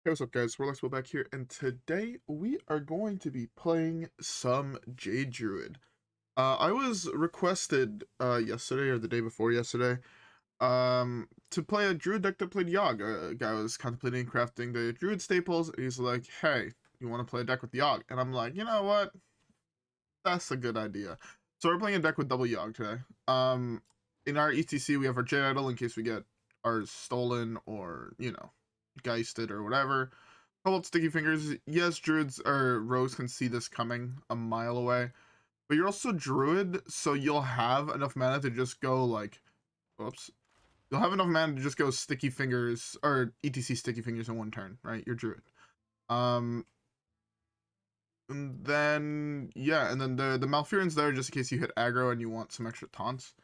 Hey, what's up guys, WhirlXbow back here, and today we are going to be playing some Jade Druid. I was requested yesterday or the day before yesterday to play a Druid deck that played Yogg. A guy was contemplating crafting the Druid staples, and he's like, hey, you want to play a deck with Yogg? And I'm like, you know what? That's a good idea. So we're playing a deck with double Yogg today. In our E.T.C we have our Jade Idol in case we get ours stolen or, geisted or whatever. Kobold Stickyfingers, yes, druids or rogues can see this coming a mile away, but you're also druid, so you'll have enough mana to just go like, whoops, you'll have enough mana to just go sticky fingers or E.T.C sticky fingers in one turn, right? You're druid. And then yeah, and then the Malfurion's there just in case you hit aggro and you want some extra taunts.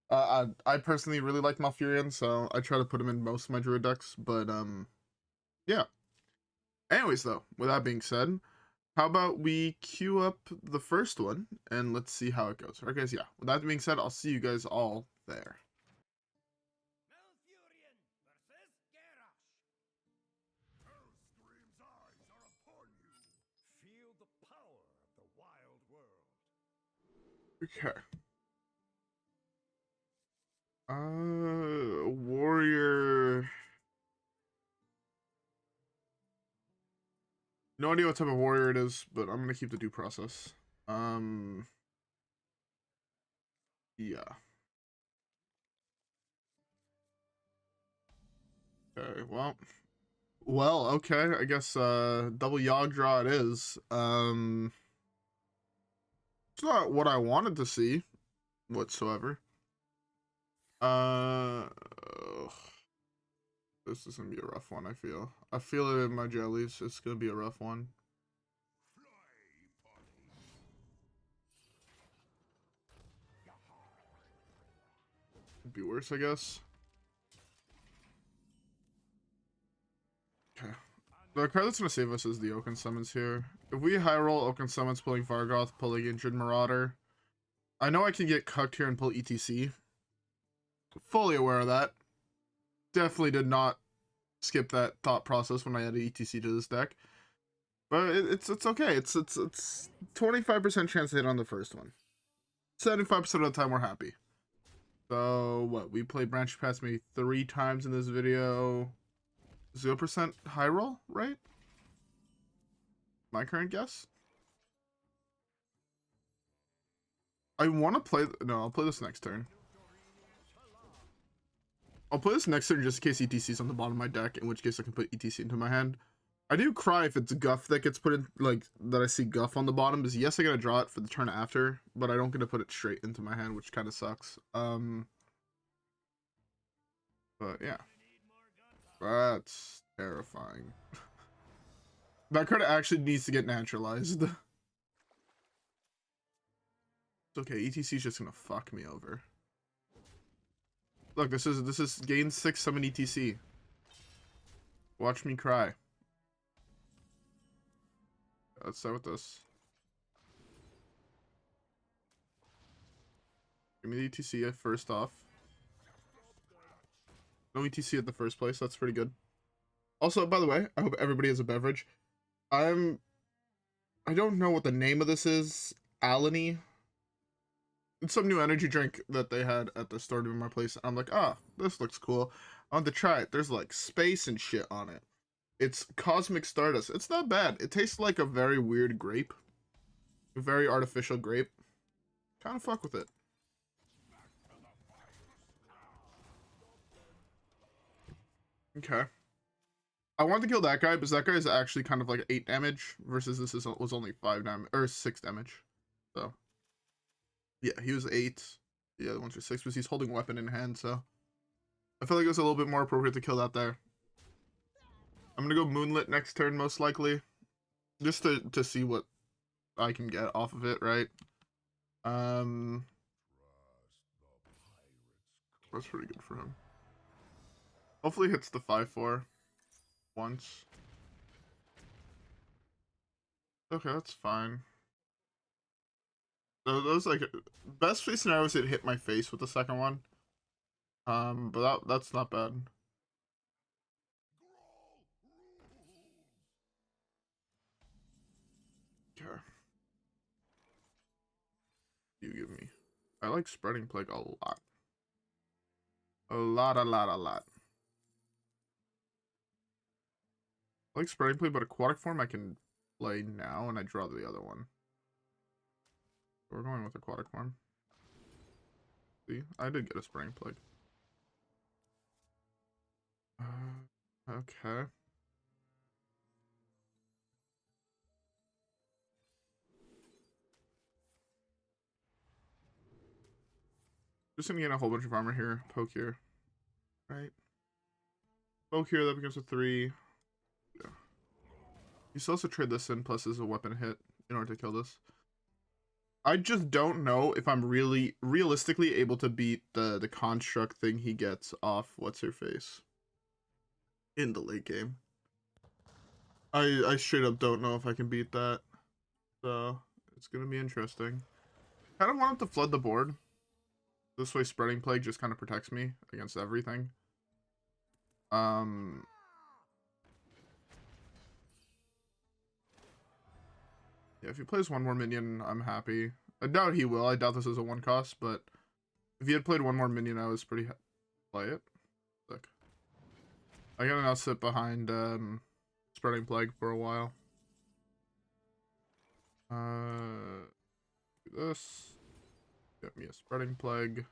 I personally really like Malfurion, so I try to put him in most of my druid decks, but yeah. Anyways, though, with that being said, how about we queue up the first one and let's see how it goes. Alright, guys, yeah. With that being said, I'll see you guys all there. Malfurion versus Garrosh. Hellscream's eyes are upon you. Feel the power of the wild world. Okay. Warrior. No idea what type of warrior it is, but I'm gonna keep the due process. Yeah. Okay, okay, I guess double Yogg draw it is. It's not what I wanted to see whatsoever. This is gonna be a rough one. I feel it in my jellies. It's gonna be a rough one. It'd be worse, I guess. Okay. The card that's gonna save us is the Oaken Summons here. If we high roll Oaken Summons, pulling Vargoth, pulling Injured Marauder, I know I can get cucked here and pull E.T.C. Fully aware of that. Definitely did not skip that thought process when I added E.T.C to this deck. But it's okay. It's 25% chance to hit on the first one. 75% of the time we're happy. So what? We played Branch Pass maybe 3 times in this video. 0% high roll, right? My current guess. I want to play. No, I'll play this next turn. I'll play this next turn just in case E.T.C is on the bottom of my deck, in which case I can put E.T.C into my hand. I do cry if it's Guff that gets put in, like, that I see Guff on the bottom, because yes, I gotta draw it for the turn after, but I don't get to put it straight into my hand, which kind of sucks. But yeah. That's terrifying. That card actually needs to get naturalized. It's okay, E.T.C is just gonna fuck me over. Look, this is gain 6 summon E.T.C. Watch me cry. Let's start with this. Give me the E.T.C first off. No E.T.C at the first place. That's pretty good. Also, by the way, I hope everybody has a beverage. I don't know what the name of this is. Alani. It's some new energy drink that they had at the store in my place. I'm like, ah, this looks cool. I want to try it. There's like space and shit on it. It's Cosmic Stardust. It's not bad. It tastes like a very weird grape. A very artificial grape. Kind of fuck with it. Okay. I wanted to kill that guy because that guy is actually kind of like 8 damage versus this was only 5 damage or 6 damage. So yeah, he was 8. The other ones are 6 because he's holding weapon in hand. So I feel like it was a little bit more appropriate to kill that there. I'm gonna go Moonlit next turn most likely, just to see what I can get off of it. Right. That's pretty good for him. Hopefully hits the 5/4 once. Okay, that's fine. So those like best case scenario is it hit my face with the second one. But that's not bad. You give me. I like Spreading Plague a lot. A lot. I like Spreading Plague, but Aquatic Form I can play now, and I draw the other one. So we're going with Aquatic Form. See, I did get a Spreading Plague. Okay. Just gonna get a whole bunch of armor here. Poke here. Right. Poke here, that becomes a 3. Yeah. You still have to trade this in, plus is a weapon hit in order to kill this. I just don't know if I'm really realistically able to beat the construct thing he gets off what's-her-face in the late game. I straight up don't know if I can beat that. So it's gonna be interesting. Kind of want him to flood the board. This way Spreading Plague just kind of protects me against everything. Yeah, if he plays one more minion, I'm happy. I doubt he will. I doubt this is a 1 cost, but if he had played one more minion, I was pretty play it. Look. I gotta now sit behind Spreading Plague for a while. Do this. Get me a Spreading Plague.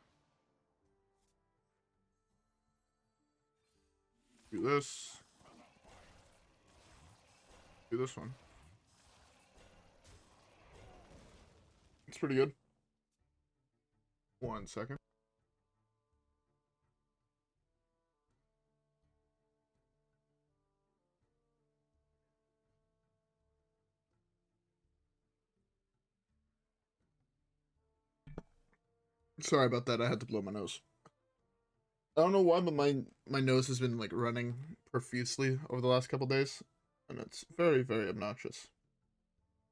Do this. Do this one. It's pretty good. 1 second. Sorry about that. I had to blow my nose. I don't know why, but my nose has been like running profusely over the last couple days, and it's very, very obnoxious.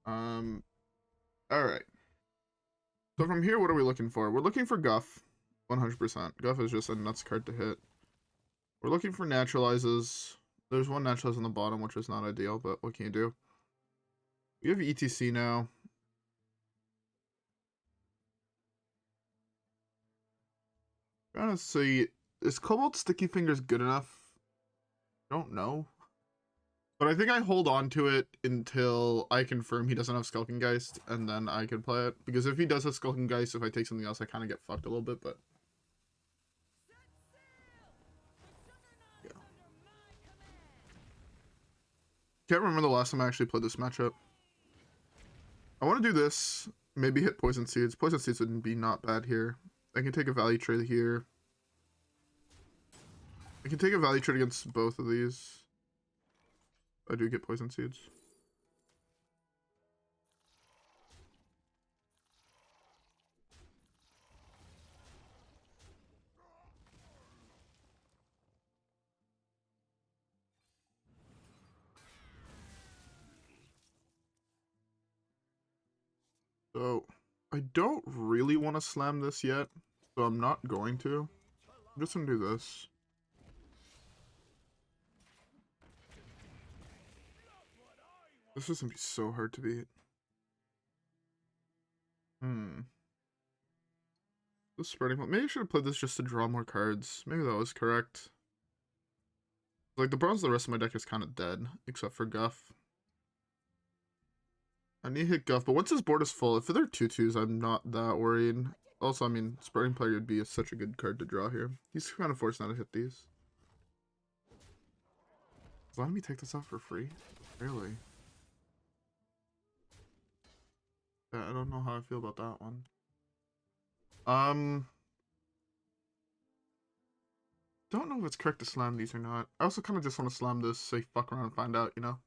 All right. So from here, what are we looking for? We're looking for Guff, 100%. Guff is just a nuts card to hit. We're looking for Naturalizes. There's one Naturalize on the bottom, which is not ideal, but what can you do? We have E.T.C now. Trying to see, is Kobold Stickyfinger good enough? I don't know. But I think I hold on to it until I confirm he doesn't have Skulking Geist, and then I can play it. Because if he does have Skulking Geist, if I take something else, I kind of get fucked a little bit, but... yeah. Can't remember the last time I actually played this matchup. I want to do this. Maybe hit Poison Seeds. Poison Seeds wouldn't be not bad here. I can take a value trade here. I can take a value trade against both of these. I do get Poison Seeds. So, I don't really want to slam this yet, so I'm not going to. I'm just going to do this. This is going to be so hard to beat. This Spreading Plague. Maybe I should have played this just to draw more cards. Maybe that was correct. Like, the bronze, the rest of my deck is kind of dead, except for Guff. I need to hit Guff, but once his board is full, if they're 2/2s, I'm not that worried. Also, I mean, Spreading Plague would be such a good card to draw here. He's kind of forced now to hit these. Let me take this off for free? Really? Yeah, I don't know how I feel about that one. Don't know if it's correct to slam these or not. I also kind of just want to slam this, say fuck around and find out, you know?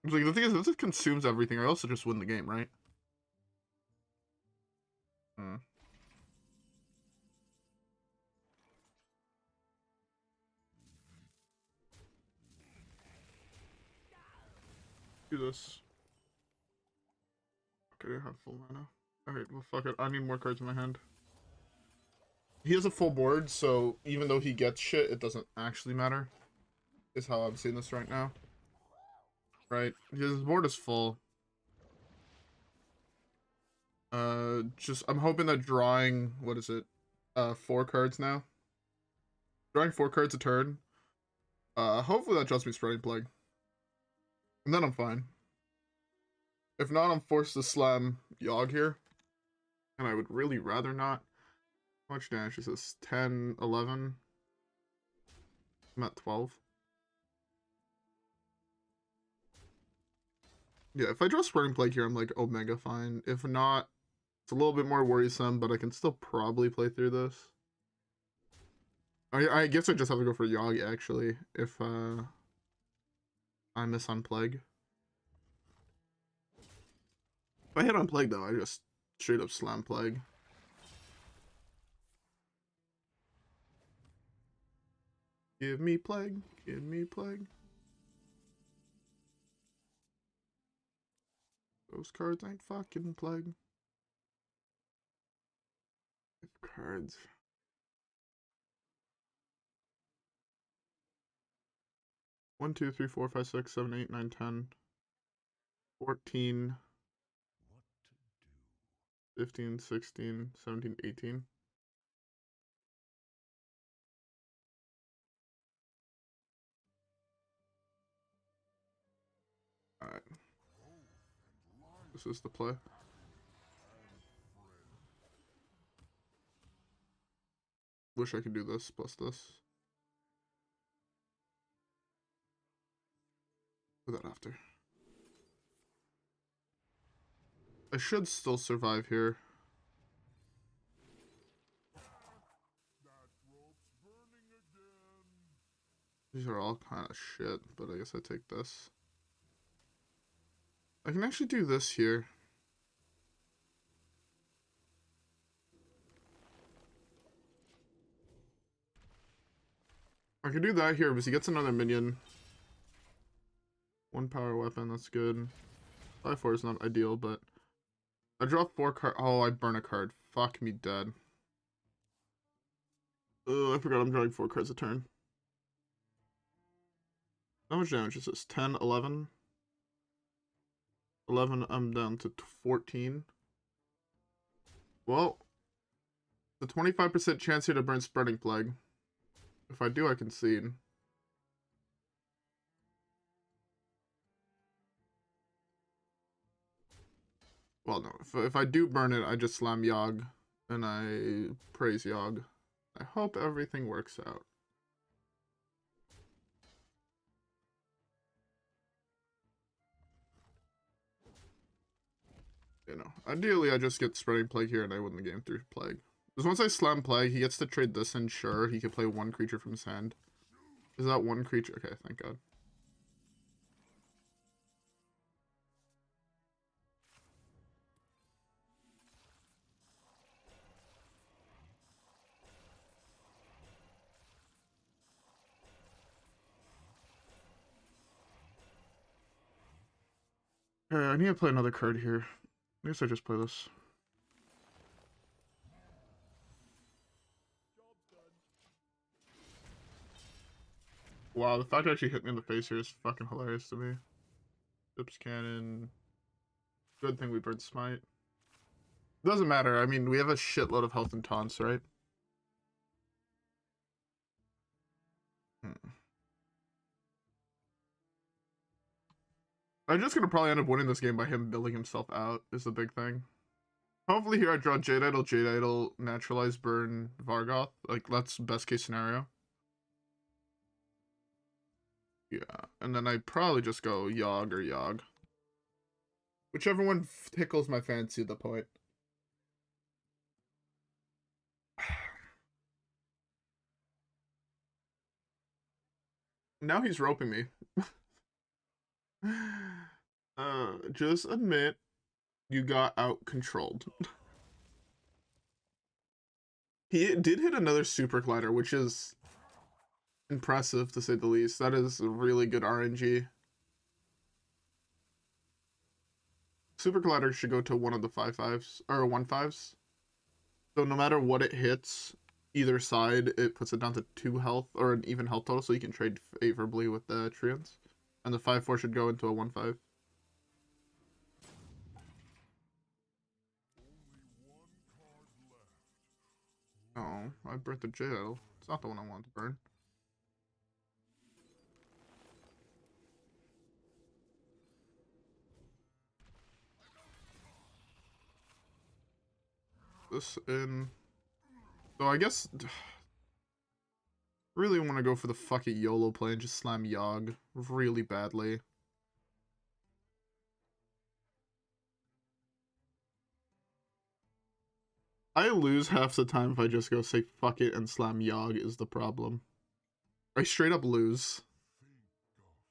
Like, the thing is, if it consumes everything, I also just win the game, right? Do this. Okay, I have full mana. Alright, well fuck it. I need more cards in my hand. He has a full board, so even though he gets shit, it doesn't actually matter. Is how I'm seeing this right now. Right? His board is full. Just I'm hoping that drawing, what is it? 4 cards now. Drawing 4 cards a turn. Hopefully that just me Spreading Plague. And then I'm fine. If not, I'm forced to slam Yogg here. And I would really rather not. How much damage is this? 10, 11? I'm at 12. Yeah, if I draw Spreading Plague here, I'm like Omega fine. If not, it's a little bit more worrisome, but I can still probably play through this. I guess I just have to go for Yogg, actually, if I miss on Plague. If I hit on Plague, though, I just straight up slam Plague. Give me Plague. Give me Plague. Those cards ain't fucking Plague. Cards. One, 2, 3, 4, 5, 6, 7, 8, 9, 10, 14, 15, 16, 17, 18. Alright. This is the play. Wish I could do this plus this. Do that after. I should still survive here. These are all kind of shit, but I guess I take this. I can actually do this here. I can do that here because he gets another minion. 1 power weapon, that's good. 5/4 is not ideal, but I draw 4 cards. Oh, I burn a card. Fuck me dead. I forgot I'm drawing 4 cards a turn. How much damage is this? 10, 11? 11, I'm down to 14. Well, the 25% chance here to burn Spreading Plague. If I do, I concede. Well, no. If I do burn it, I just slam Yogg. And I praise Yogg. I hope everything works out. You know, ideally I just get Spreading Plague here and I win the game through Plague. Because once I slam Plague, he gets to trade this in. Sure, he can play 1 creature from his hand. Is that 1 creature? Okay, thank God. I need to play another card here. I guess I just play this. Wow, the fact that actually hit me in the face here is fucking hilarious to me. Eclipse Cannon. Good thing we burned Smite. Doesn't matter. I mean, we have a shitload of health and taunts, right? I'm just gonna probably end up winning this game by him building himself out, is the big thing. Hopefully here I draw Jade Idol, Naturalize, burn Vargoth. Like, that's best case scenario. Yeah, and then I'd probably just go Yogg or Yogg. Whichever one tickles my fancy at the point. Now he's roping me. Just admit you got out controlled. He did hit another Super Glider, which is impressive to say the least. That is really good RNG. Super Glider should go to one of the 5/5s or 1/5s. So no matter what it hits, either side, it puts it down to 2 health or an even health total, so you can trade favorably with the Treants. And the 5/4 should go into a 1/5. Oh, I burnt the Jade Idol. It's not the one I wanted to burn. This in. So I guess really want to go for the fucking YOLO play and just slam Yogg really badly. I lose half the time if I just go say fuck it and slam Yogg is the problem. I straight up lose.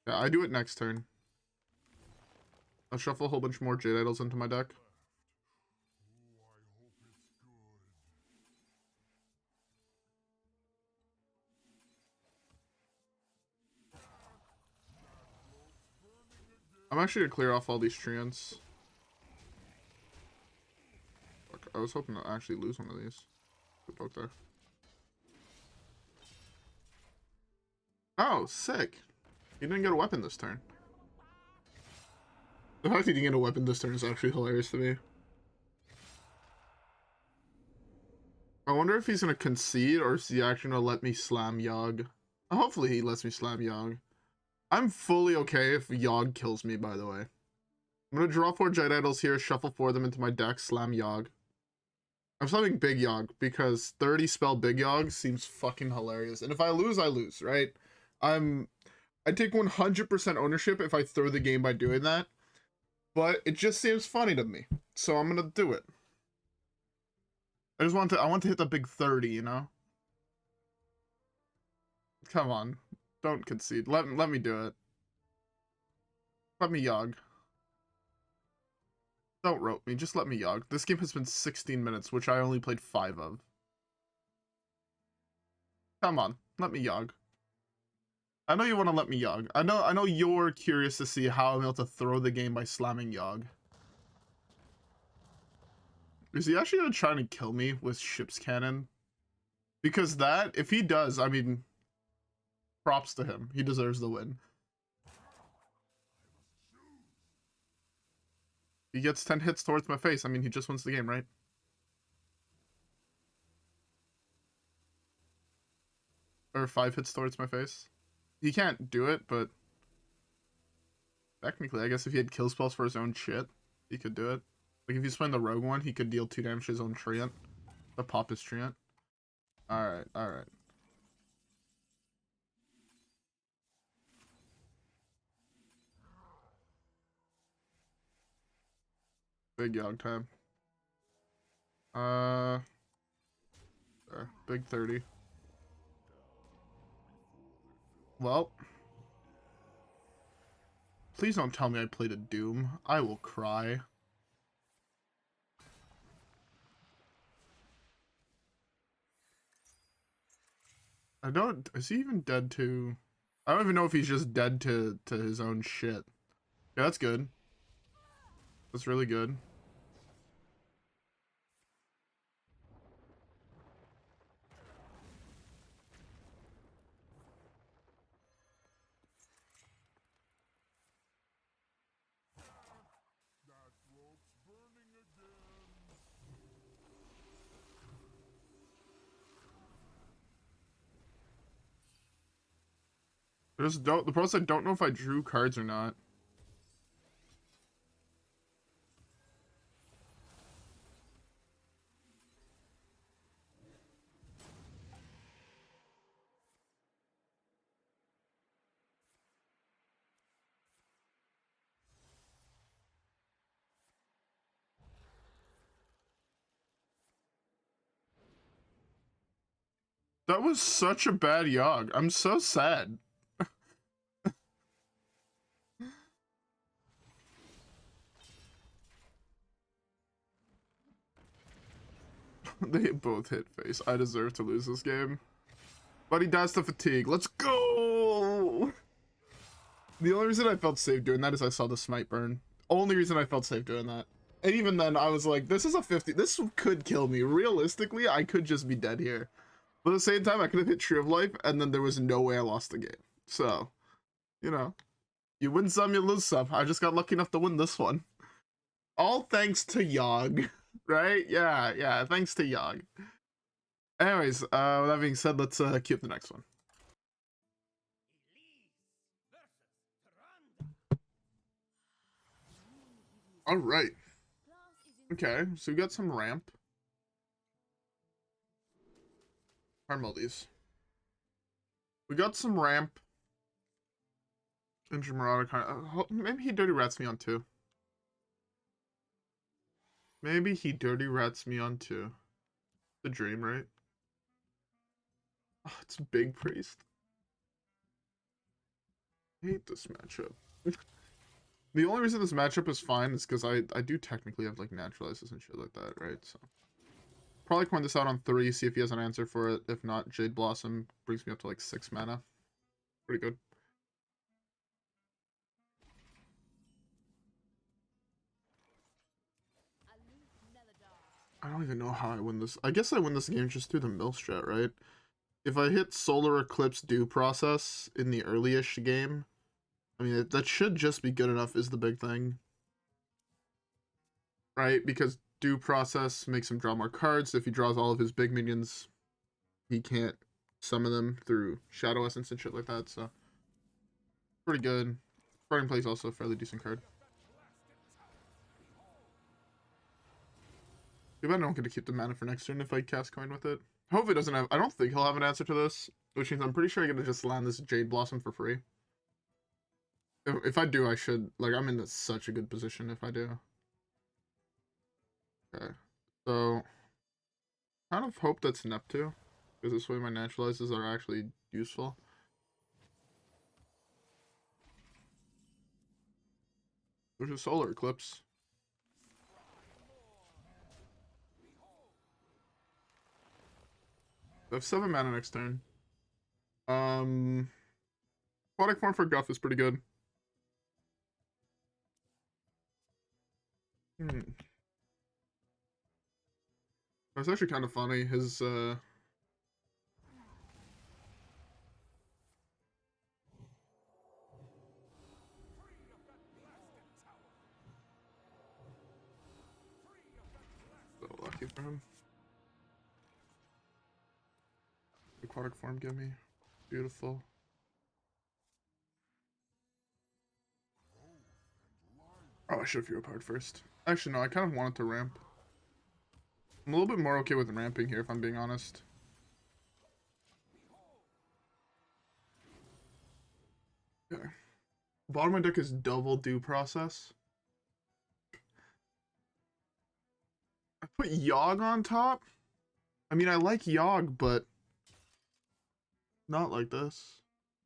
Yeah, I do it next turn. I'll shuffle a whole bunch more Jade Idols into my deck. I'm actually gonna clear off all these treants. Fuck, I was hoping to actually lose one of these. Good poke there. Oh, sick. He didn't get a weapon this turn. The fact he didn't get a weapon this turn is actually hilarious to me. I wonder if he's gonna concede or is he actually gonna let me slam Yogg. Hopefully he lets me slam Yogg. I'm fully okay if Yogg kills me, by the way. I'm gonna draw 4 Jade Idols here, shuffle 4 of them into my deck, slam Yogg. I'm slamming Big Yogg because 30 spell Big Yogg seems fucking hilarious. And if I lose, right? I take 100% ownership if I throw the game by doing that. But it just seems funny to me. So I'm gonna do it. I want to hit the big 30, you know? Come on. Don't concede. Let me do it. Let me Yogg. Don't rope me. Just let me Yogg. This game has been 16 minutes, which I only played 5 of. Come on. Let me Yogg. I know you want to let me Yogg. I know you're curious to see how I'm able to throw the game by slamming Yogg. Is he actually gonna try to kill me with Ship's Cannon? Because that, if he does, I mean, props to him. He deserves the win. He gets 10 hits towards my face. I mean, he just wins the game, right? Or 5 hits towards my face. He can't do it, but technically, I guess if he had kill spells for his own shit, he could do it. Like, if he's playing the rogue one, he could deal 2 damage to his own treant. The pop his treant. Alright, alright. Big Yogg time. There, big 30. Well. Please don't tell me I played a Doom. I will cry. Is he even dead to... I don't even know if he's just dead to his own shit. Yeah, that's good. That's really good. The pros I don't know if I drew cards or not. That was such a bad Yogg. I'm so sad. They both hit face. I deserve to lose this game. But he dies to fatigue. Let's go! The only reason I felt safe doing that is I saw the smite burn. Only reason I felt safe doing that. And even then, I was like, this is a 50. This could kill me. Realistically, I could just be dead here. But at the same time, I could have hit Tree of Life, and then there was no way I lost the game. So, you know. You win some, you lose some. I just got lucky enough to win this one. All thanks to Yogg. Right? Yeah, thanks to Yogg. Anyways, with that being said, let's queue up the next one. All right. Okay, so we got some ramp. Caramel these. We got some ramp. Injured Marauder kind of. Maybe he dirty rats me on 2. Maybe he dirty rats me on 2. The dream, right? Oh, it's Big Priest. I hate this matchup. The only reason this matchup is fine is because I do technically have like naturalizes and shit like that, right? So probably coin this out on 3, see if he has an answer for it. If not, Jade Blossom brings me up to like 6 mana. Pretty good. I don't even know how I win this. I guess I win this game just through the mill strat, right? If I hit Solar Eclipse due process in the early-ish game, I mean, that should just be good enough is the big thing. Right? Because due process makes him draw more cards. If he draws all of his big minions, he can't summon them through Shadow Essence and shit like that, so pretty good. Burning Play is also a fairly decent card. Too bad I don't get to keep the mana for next turn if I cast coin with it. Hopefully it doesn't have... I don't think he'll have an answer to this, which means I'm pretty sure I get to just land this Jade Blossom for free. If I do, I should... Like, I'm in such a good position if I do. Okay. So, kind of hope that's Neptune, because this way my naturalizes are actually useful. Which is Solar Eclipse. I have 7 mana next turn. Aquatic Form for Guff is pretty good. That's actually kind of funny. His, Still lucky for him. Aquatic Form, give me. Beautiful. Oh, I should have Hero Powered first. Actually, no, I kind of wanted to ramp. I'm a little bit more okay with ramping here, if I'm being honest. Okay. Bottom of my deck is double due process. I put Yogg on top. I mean, I like Yogg, but not like this.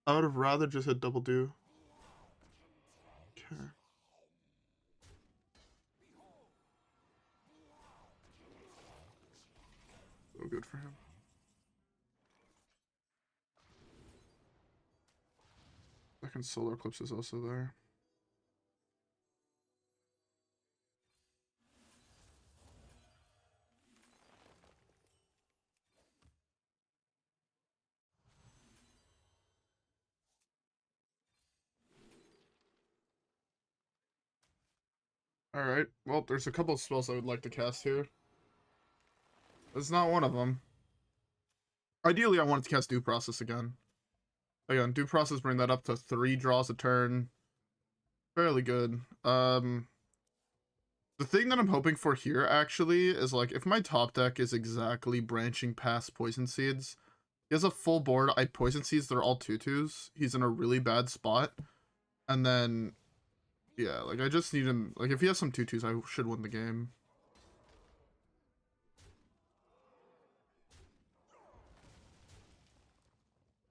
I would have rather just had double due. Okay. So good for him. Second Solar Eclipse is also there. Alright, well, there's a couple of spells I would like to cast here. It's not one of them. Ideally, I wanted to cast Due Process again. Again, Due Process, bring that up to 3 draws a turn. Fairly good. The thing that I'm hoping for here, actually, is, like, if my top deck is exactly branching past Poison Seeds, he has a full board, I Poison Seeds, they're all 2/2s. He's in a really bad spot. And then, yeah, like, I just need him, like, if he has some 2/2s, I should win the game.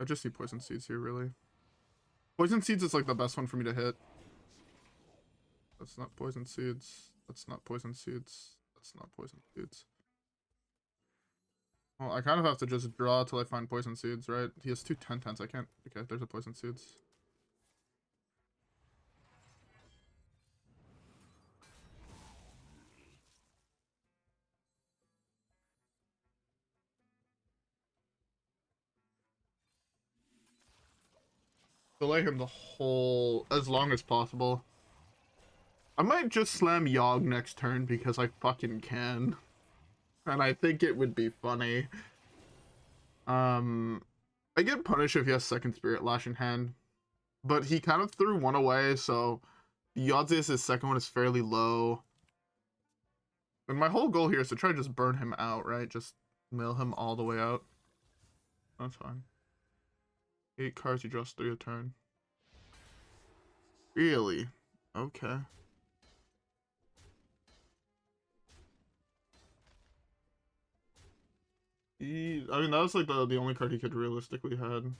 I just need Poison Seeds here, really. Poison Seeds is, like, the best one for me to hit. That's not Poison Seeds. That's not Poison Seeds. That's not Poison Seeds. Well, I kind of have to just draw till I find Poison Seeds, right? He has 2 10/10s. I can't... Okay, there's a Poison Seeds. Delay him the whole... as long as possible. I might just slam Yogg next turn because I fucking can. And I think it would be funny. I get punished if he has second Spirit Lash in hand, but he kind of threw one away, so the odds is his second one is fairly low. And my whole goal here is to try to just burn him out, right? Just mill him all the way out. That's fine. 8 cards, he draws 3 a turn. Really? Okay. I mean, that was like the only card he could realistically had.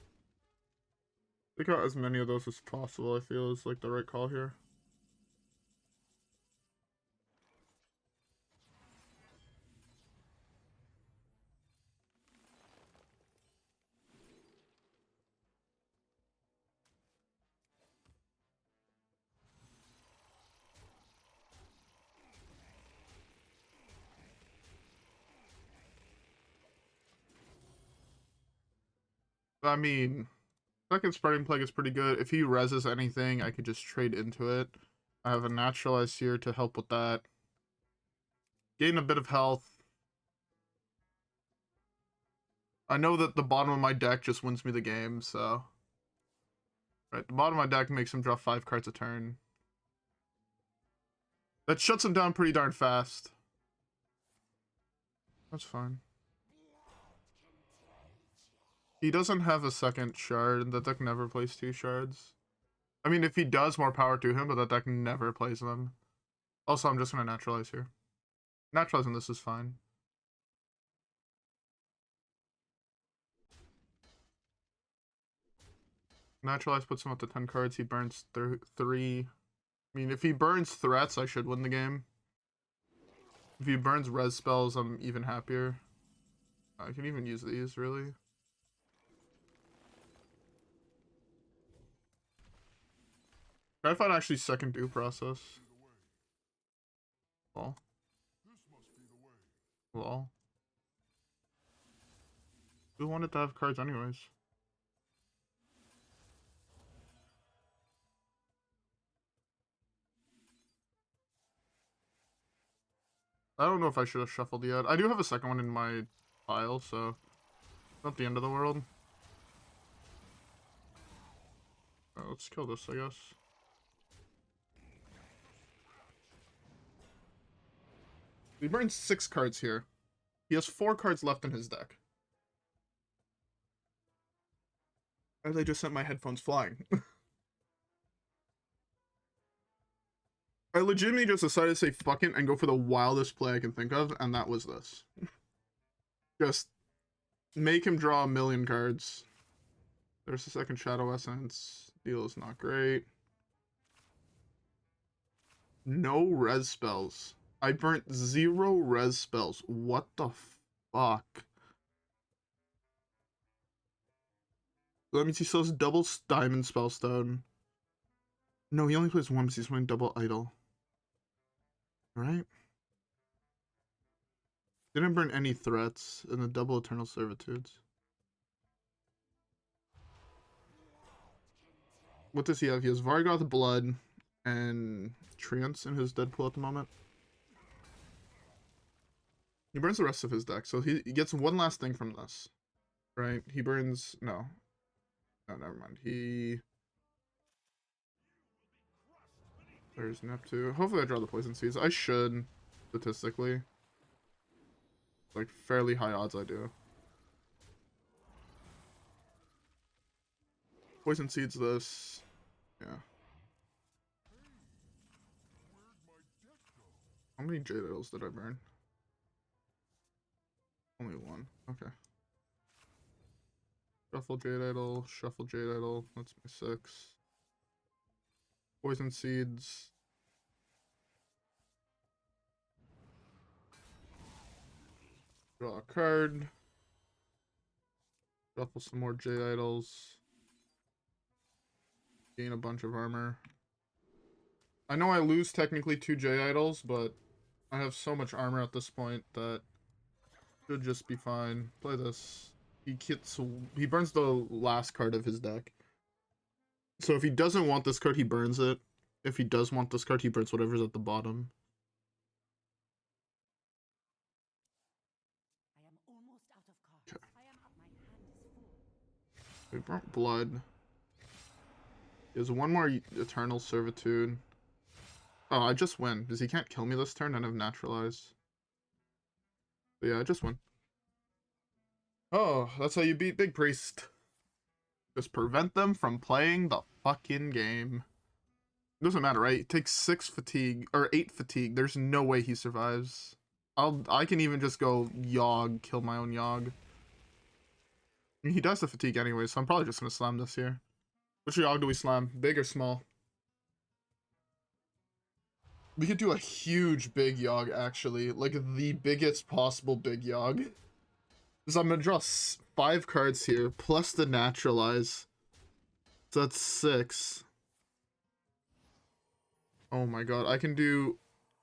Take out as many of those as possible, I feel, is like the right call here. I mean, second Spreading Plague is pretty good. If he reses anything, I could just trade into it. I have a Naturalize here to help with that. Gain a bit of health. I know that the bottom of my deck just wins me the game, so... Right, the bottom of my deck makes him draw 5 cards a turn. That shuts him down pretty darn fast. That's fine. He doesn't have a second shard. That deck never plays 2 shards. I mean, if he does, more power to him, but that deck never plays them. Also, I'm just going to Naturalize here. Naturalizing this is fine. Naturalize puts him up to 10 cards. He burns 3. I mean, if he burns threats, I should win the game. If he burns res spells, I'm even happier. I can even use these, really. Try to find actually second due process. Lol. Lol. Who wanted to have cards anyways? I don't know if I should have shuffled yet. I do have a second one in my pile, so not the end of the world. Let's kill this, I guess. He burns 6 cards here. He has 4 cards left in his deck. As I just sent my headphones flying. I legitimately just decided to say fuck it and go for the wildest play I can think of, and that was this. Just make him draw 1,000,000 cards. There's the second Shadow Essence. Deal is not great. No res spells. I burnt 0 res spells. What the fuck? That means he still has double Diamond Spellstone. No, he only plays 1 because he's playing double Idol. Right? Didn't burn any threats in the double Eternal Servitudes. What does he have? He has Vargoth Blood and Trance in his Deadpool at the moment. He burns the rest of his deck, so he gets one last thing from this. Right? He burns... No. No, never mind. There's Neptune. Hopefully I draw the Poison Seeds. I should, statistically. Like, fairly high odds I do. Poison Seeds this. Yeah. How many Jade Idols did I burn? Only 1. Okay. Shuffle Jade Idol. Shuffle Jade Idol. That's my 6. Poison Seeds. Draw a card. Shuffle some more Jade Idols. Gain a bunch of armor. I know I lose technically 2 Jade Idols, but I have so much armor at this point that should just be fine. Play this. He burns the last card of his deck. So if he doesn't want this card, he burns it. If he does want this card, he burns whatever's at the bottom. I am almost out of cards. Okay. I am up my hand. We burnt blood. There's one more Eternal Servitude. Oh, I just win, because he can't kill me this turn and have Naturalize. But yeah, I just win. Oh, that's how you beat Big Priest. Just prevent them from playing the fucking game. It doesn't matter, right? It takes 6 fatigue, or 8 fatigue. There's no way he survives. I can even just go Yogg, kill my own Yogg. I mean, he does the fatigue anyway, so I'm probably just gonna slam this here. Which Yogg do we slam? Big or small? We could do a huge big Yogg, actually. Like, the biggest possible big Yogg. So I'm gonna draw 5 cards here, plus the Naturalize. So that's 6. Oh my god, I can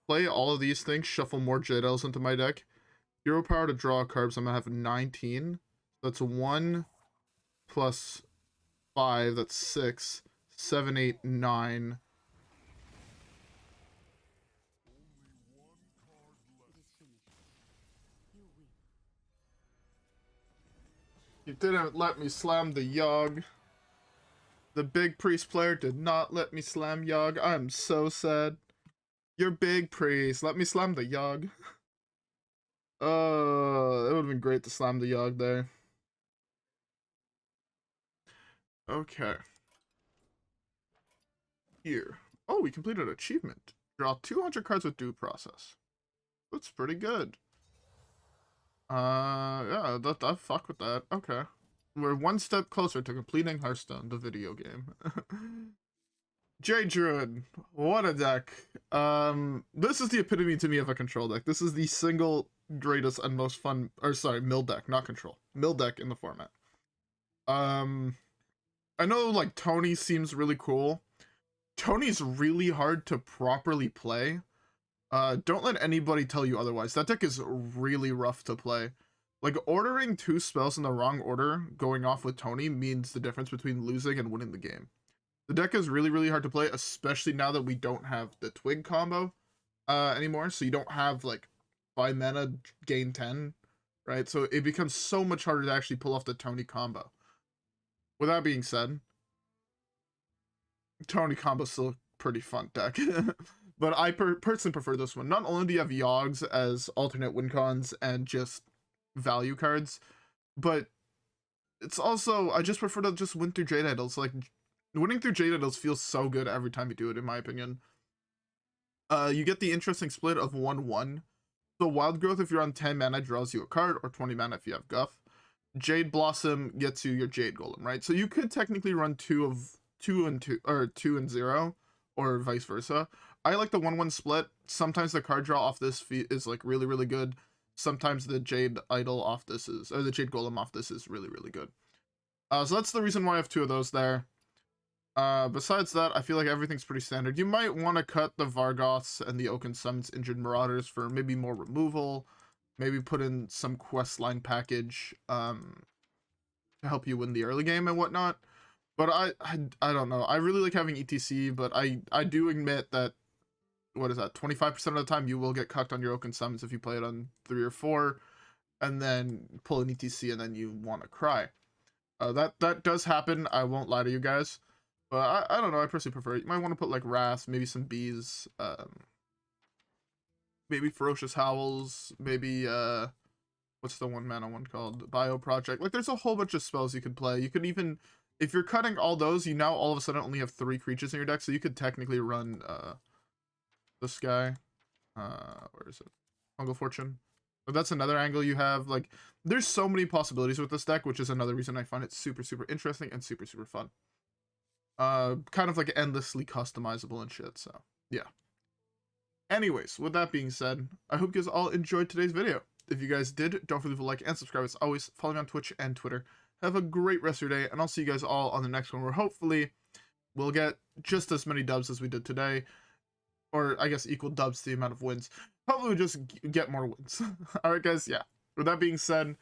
play all of these things, shuffle more Jade Idols into my deck. Hero power to draw cards, I'm gonna have 19. That's 1 plus 5, that's 6. 7, 8, 9. You didn't let me slam the Yogg. The Big Priest player did not let me slam Yogg. I'm so sad. You're Big Priest. Let me slam the Yogg. It would have been great to slam the Yogg there. Okay. Here. Oh, we completed an achievement. Draw 200 cards with due process. That's pretty good. Yeah, I fuck with that. Okay. We're one step closer to completing Hearthstone, the video game. Jade Druid. What a deck. This is the epitome to me of a control deck. This is the single greatest and most fun, or sorry, mill deck, not control. Mill deck in the format. I know, like, Tony seems really cool. Tony's really hard to properly play. Don't let anybody tell you otherwise. That deck is really rough to play. Like, ordering 2 spells in the wrong order going off with Tony means the difference between losing and winning the game. The deck is really, really hard to play, especially now that we don't have the Twig combo anymore. So you don't have, like, 5 mana, gain 10, right? So it becomes so much harder to actually pull off the Tony combo. With that being said, Tony combo's still a pretty fun deck. But I personally prefer this one. Not only do you have Yoggs as alternate win cons and just value cards, but it's also, I just prefer to just win through Jade Idols. Like, winning through Jade Idols feels so good every time you do it, in my opinion. You get the interesting split of 1-1. So Wild Growth, if you're on 10 mana, draws you a card, or 20 mana if you have Guff. Jade Blossom gets you your Jade Golem, right? So you could technically run 2 and 0, or vice versa. I like the 1-1 split. Sometimes the card draw off this is like really, really good. Sometimes the Jade Idol off this is, or the Jade Golem off this is really, really good. So that's the reason why I have 2 of those there. Besides that, I feel like everything's pretty standard. You might want to cut the Vargoths and the Oaken Summons injured Marauders for maybe more removal. Maybe put in some questline package to help you win the early game and whatnot. But I don't know. I really like having E.T.C, but I do admit that, what is that, 25% of the time you will get cucked on your Oaken Summons if you play it on 3 or 4, and then pull an E.T.C and then you want to cry. That does happen, I won't lie to you guys. But I don't know, I personally prefer it. You might want to put like Wrath, maybe some Bees, maybe Ferocious Howls, maybe, what's the 1 mana one called? Bio Project. Like, there's a whole bunch of spells you could play. You could even, if you're cutting all those, you now all of a sudden only have 3 creatures in your deck, so you could technically run, this guy. Where is it? Fungal Fortune. But that's another angle you have. Like, there's so many possibilities with this deck, which is another reason I find it super, super interesting and super, super fun. Kind of like endlessly customizable and shit, so yeah. Anyways, with that being said, I hope you guys all enjoyed today's video. If you guys did, don't forget to like and subscribe as always. Follow me on Twitch and Twitter. Have a great rest of your day, and I'll see you guys all on the next one, where hopefully we'll get just as many dubs as we did today. Or, I guess, equal dubs to the amount of wins. Hopefully we'll just get more wins. Alright guys, yeah. With that being said,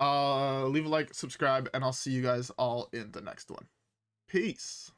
leave a like, subscribe, and I'll see you guys all in the next one. Peace.